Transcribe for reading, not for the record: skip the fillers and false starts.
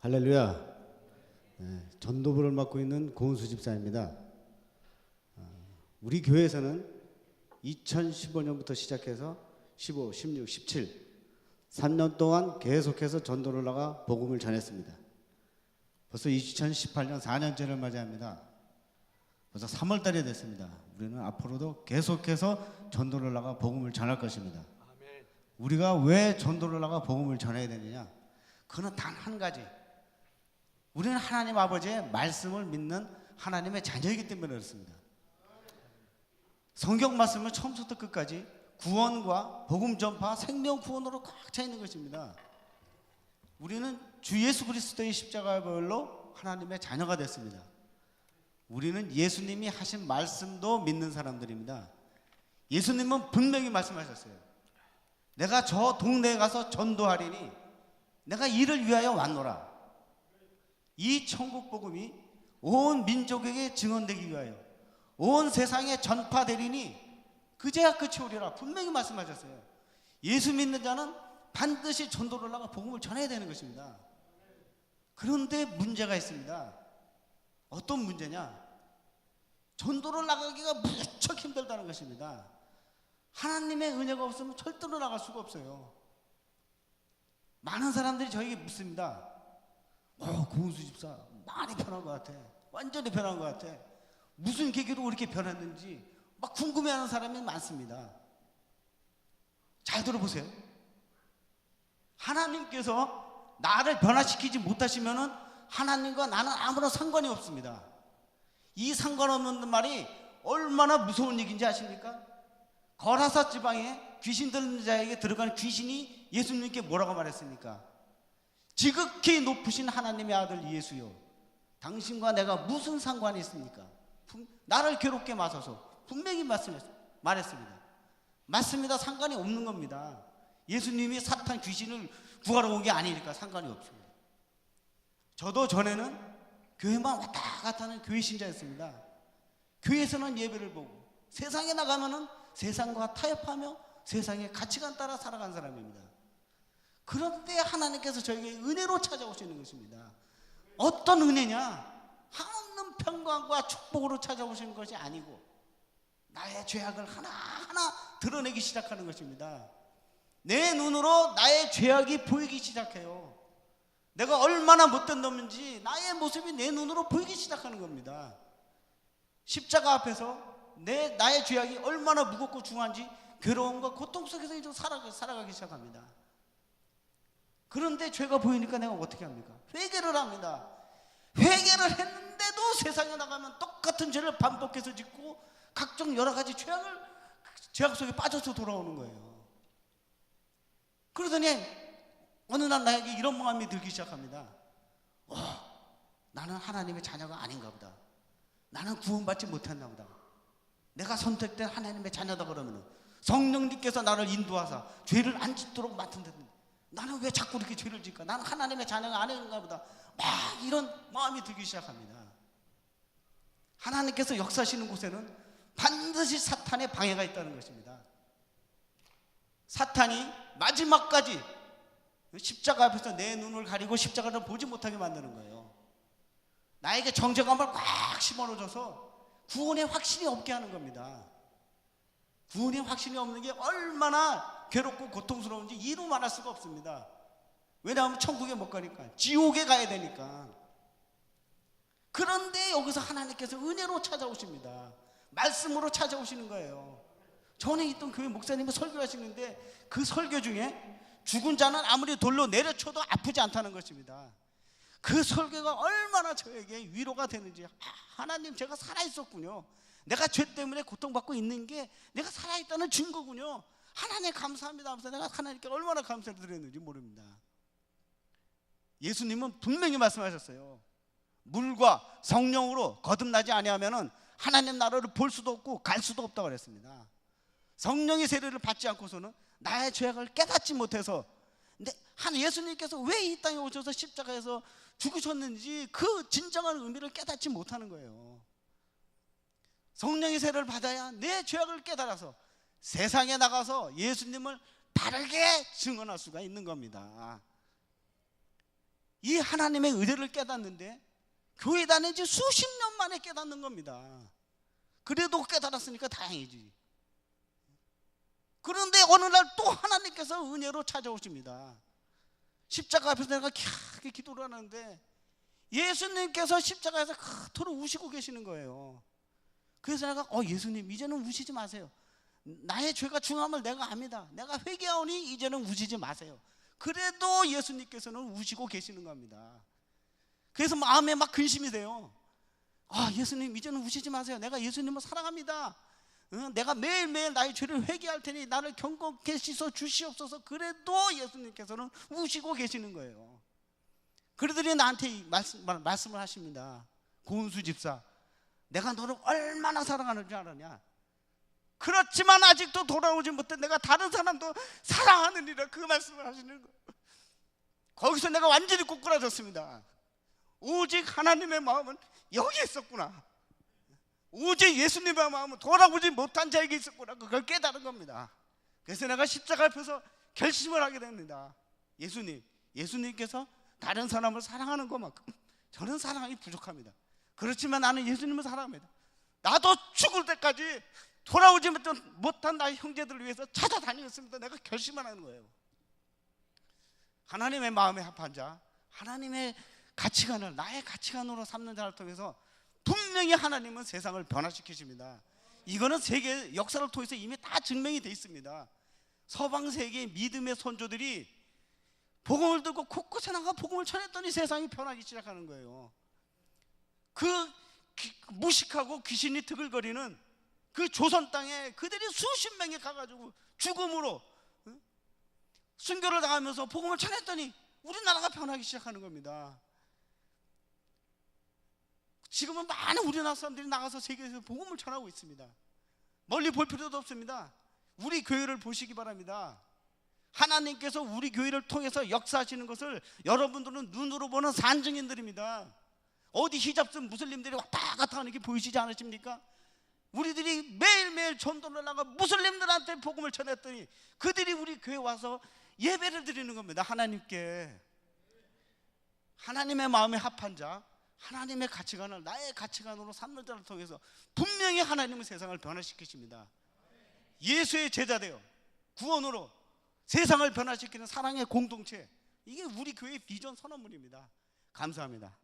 할렐루야. 전도부를 맡고 있는 고은수 집사입니다. 우리 교회에서는 2015년부터 시작해서 15, 16, 17 3년 동안 계속해서 전도를 나가 복음을 전했습니다. 벌써 2018년 4년째를 맞이합니다. 벌써 3월 달이 됐습니다. 우리는 앞으로도 계속해서 전도를 나가 복음을 전할 것입니다. 우리가 왜 전도를 나가 복음을 전해야 되느냐? 그건 단 한 가지. 우리는 하나님 아버지의 말씀을 믿는 하나님의 자녀이기 때문에 그렇습니다. 성경 말씀은 처음부터 끝까지 구원과 복음 전파, 생명 구원으로 꽉 차 있는 것입니다. 우리는 주 예수 그리스도의 십자가별로 하나님의 자녀가 됐습니다. 우리는 예수님이 하신 말씀도 믿는 사람들입니다. 예수님은 분명히 말씀하셨어요. 내가 저 동네에 가서 전도하리니 내가 이를 위하여 왔노라. 이 천국 복음이 온 민족에게 증언되기 위하여 온 세상에 전파되리니 그제야 끝이 오리라. 분명히 말씀하셨어요. 예수 믿는 자는 반드시 전도를 나가 복음을 전해야 되는 것입니다. 그런데 문제가 있습니다. 어떤 문제냐? 전도를 나가기가 무척 힘들다는 것입니다. 하나님의 은혜가 없으면 절대로 나갈 수가 없어요. 많은 사람들이 저에게 묻습니다. 고은수 집사 많이 변한 것 같아. 완전히 변한 것 같아. 무슨 계기로 그렇게 변했는지 막 궁금해하는 사람이 많습니다. 잘 들어보세요. 하나님께서 나를 변화시키지 못하시면은 하나님과 나는 아무런 상관이 없습니다. 이 상관없는 말이 얼마나 무서운 얘기인지 아십니까? 거라사 지방에 귀신 들린 자에게 들어간 귀신이 예수님께 뭐라고 말했습니까? 지극히 높으신 하나님의 아들 예수여, 당신과 내가 무슨 상관이 있습니까? 나를 괴롭게 마셔서 분명히 말했습니다. 맞습니다. 상관이 없는 겁니다. 예수님이 사탄 귀신을 구하러 온 게 아니니까 상관이 없습니다. 저도 전에는 교회만 왔다 갔다 하는 교회 신자였습니다. 교회에서는 예배를 보고 세상에 나가면은 세상과 타협하며 세상의 가치관 따라 살아간 사람입니다. 그런데 하나님께서 저에게 은혜로 찾아오시는 것입니다. 어떤 은혜냐? 하나님 평강과 축복으로 찾아오시는 것이 아니고 나의 죄악을 하나하나 드러내기 시작하는 것입니다. 내 눈으로 나의 죄악이 보이기 시작해요. 내가 얼마나 못된 놈인지 나의 모습이 내 눈으로 보이기 시작하는 겁니다. 십자가 앞에서 나의 죄악이 얼마나 무겁고 중한지 괴로움과 고통 속에서 이제 살아가기 시작합니다. 그런데 죄가 보이니까 내가 어떻게 합니까? 회개를 합니다. 회개를 했는데도 세상에 나가면 똑같은 죄를 반복해서 짓고 각종 여러 가지 죄악 속에 빠져서 돌아오는 거예요. 그러더니 어느 날 나에게 이런 마음이 들기 시작합니다. 나는 하나님의 자녀가 아닌가 보다. 나는 구원받지 못했나 보다. 내가 선택된 하나님의 자녀다 그러면 성령님께서 나를 인도하사 죄를 안 짓도록 맡은데 나는 왜 자꾸 이렇게 죄를 짓까? 나는 하나님의 자녀가 아닌가 보다. 막 이런 마음이 들기 시작합니다. 하나님께서 역사하시는 곳에는 반드시 사탄의 방해가 있다는 것입니다. 사탄이 마지막까지 십자가 앞에서 내 눈을 가리고 십자가를 보지 못하게 만드는 거예요. 나에게 정죄감을 꽉 심어넣어줘서 구원의 확신이 없게 하는 겁니다. 구원의 확신이 없는 게 얼마나 괴롭고 고통스러운지 이루 말할 수가 없습니다. 왜냐하면 천국에 못 가니까, 지옥에 가야 되니까. 그런데 여기서 하나님께서 은혜로 찾아오십니다. 말씀으로 찾아오시는 거예요. 전에 있던 교회 목사님이 설교하시는데 그 설교 중에 죽은 자는 아무리 돌로 내려쳐도 아프지 않다는 것입니다. 그 설교가 얼마나 저에게 위로가 되는지. 하나님, 제가 살아있었군요. 내가 죄 때문에 고통받고 있는 게 내가 살아있다는 증거군요. 하나님 감사합니다 하면서 내가 하나님께 얼마나 감사를 드렸는지 모릅니다. 예수님은 분명히 말씀하셨어요. 물과 성령으로 거듭나지 아니하면은 하나님 나라를 볼 수도 없고 갈 수도 없다고 그랬습니다. 성령의 세례를 받지 않고서는 나의 죄악을 깨닫지 못해서, 예수님께서 왜 이 땅에 오셔서 십자가에서 죽으셨는지 그 진정한 의미를 깨닫지 못하는 거예요. 성령의 세례를 받아야 내 죄악을 깨달아서 세상에 나가서 예수님을 다르게 증언할 수가 있는 겁니다. 이 하나님의 의를 깨닫는데 교회 다닌 지 수십 년 만에 깨닫는 겁니다. 그래도 깨달았으니까 다행이지. 그런데 어느 날 또 하나님께서 은혜로 찾아오십니다. 십자가 앞에서 내가 캬하게 기도를 하는데 예수님께서 십자가에서 그토록 우시고 계시는 거예요. 그래서 내가 예수님 이제는 우시지 마세요. 나의 죄가 중함을 내가 압니다. 내가 회개하오니 이제는 우시지 마세요. 그래도 예수님께서는 우시고 계시는 겁니다. 그래서 마음에 막 근심이 돼요. 예수님 이제는 우시지 마세요. 내가 예수님을 사랑합니다. 내가 매일매일 나의 죄를 회개할 테니 나를 경고케 씻어 주시옵소서. 그래도 예수님께서는 우시고 계시는 거예요. 그러더니 나한테 말씀을 하십니다. 고은수 집사, 내가 너를 얼마나 사랑하는 줄 알았냐? 그렇지만 아직도 돌아오지 못해 내가 다른 사람도 사랑하느니라, 그 말씀을 하시는 거예요. 거기서 내가 완전히 꼬꾸라졌습니다. 오직 하나님의 마음은 여기 있었구나. 오직 예수님의 마음은 돌아오지 못한 자에게 있었구나. 그걸 깨달은 겁니다. 그래서 내가 십자가 앞에서 결심을 하게 됩니다. 예수님께서 다른 사람을 사랑하는 것만큼 저는 사랑이 부족합니다. 그렇지만 나는 예수님을 사랑합니다. 나도 죽을 때까지 돌아오지 못한 나의 형제들을 위해서 찾아다니겠습니다. 내가 결심을 하는 거예요. 하나님의 마음에 합한 자, 하나님의 가치관을 나의 가치관으로 삼는 자를 통해서 분명히 하나님은 세상을 변화시키십니다. 이거는 세계 역사를 통해서 이미 다 증명이 되어 있습니다. 서방 세계의 믿음의 선조들이 복음을 들고 곳곳에 나가 복음을 전했더니 세상이 변하기 시작하는 거예요. 그 무식하고 귀신이 드글거리는 그 조선 땅에 그들이 수십 명이 가가지고 죽음으로 순교를 당하면서 복음을 전했더니 우리나라가 변하기 시작하는 겁니다. 지금은 많은 우리나라 사람들이 나가서 세계에서 복음을 전하고 있습니다. 멀리 볼 필요도 없습니다. 우리 교회를 보시기 바랍니다. 하나님께서 우리 교회를 통해서 역사하시는 것을 여러분들은 눈으로 보는 산증인들입니다. 어디 히잡 쓴 무슬림들이 왔다 갔다 하는 게 보이시지 않으십니까? 우리들이 매일매일 전도를 나가 무슬림들한테 복음을 전했더니 그들이 우리 교회에 와서 예배를 드리는 겁니다. 하나님께. 하나님의 마음에 합한 자, 하나님의 가치관을 나의 가치관으로 삼는 자를 통해서 분명히 하나님은 세상을 변화시키십니다. 예수의 제자 되어 구원으로 세상을 변화시키는 사랑의 공동체, 이게 우리 교회의 비전 선언문입니다. 감사합니다.